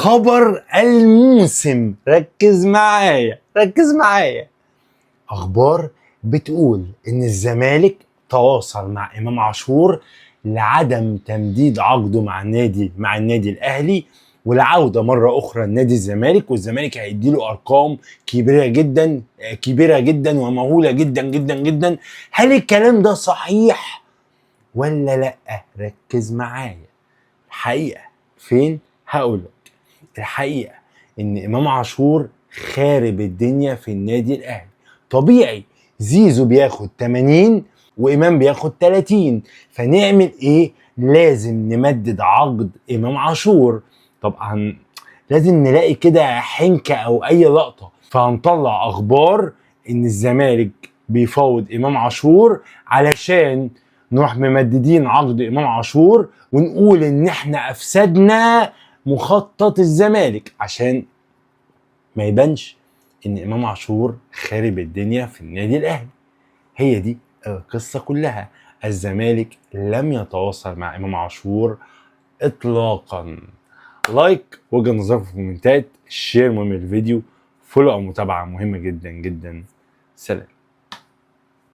خبر الموسم، ركز معايا ركز معايا. اخبار بتقول ان الزمالك تواصل مع امام عاشور لعدم تمديد عقده مع النادي الاهلي والعوده مره اخرى لنادي الزمالك، والزمالك هيديله ارقام كبيره جدا كبيره جدا ومهوله جدا جدا جدا. هل الكلام ده صحيح ولا لا؟ ركز معايا. الحقيقه فين؟ هقولك. الحقيقه ان امام عاشور خارب الدنيا في النادي الاهلي. طبيعي زيزو بياخد 80 وامام بياخد 30، فنعمل ايه؟ لازم نمدد عقد امام عاشور. طبعا لازم نلاقي كده حنكه او اي لقطه، فهنطلع اخبار ان الزمالك بيفاوض امام عاشور علشان نروح ممددين عقد امام عاشور ونقول ان احنا افسدنا مخطط الزمالك عشان ما يبانش ان امام عاشور خارب الدنيا في النادي الاهلي. هي دي القصه كلها. الزمالك لم يتواصل مع امام عاشور اطلاقا. لايك وجهه نظركم في الكومنتات، شير مهم الفيديو، فولو او متابعه مهمه جدا جدا. سلام.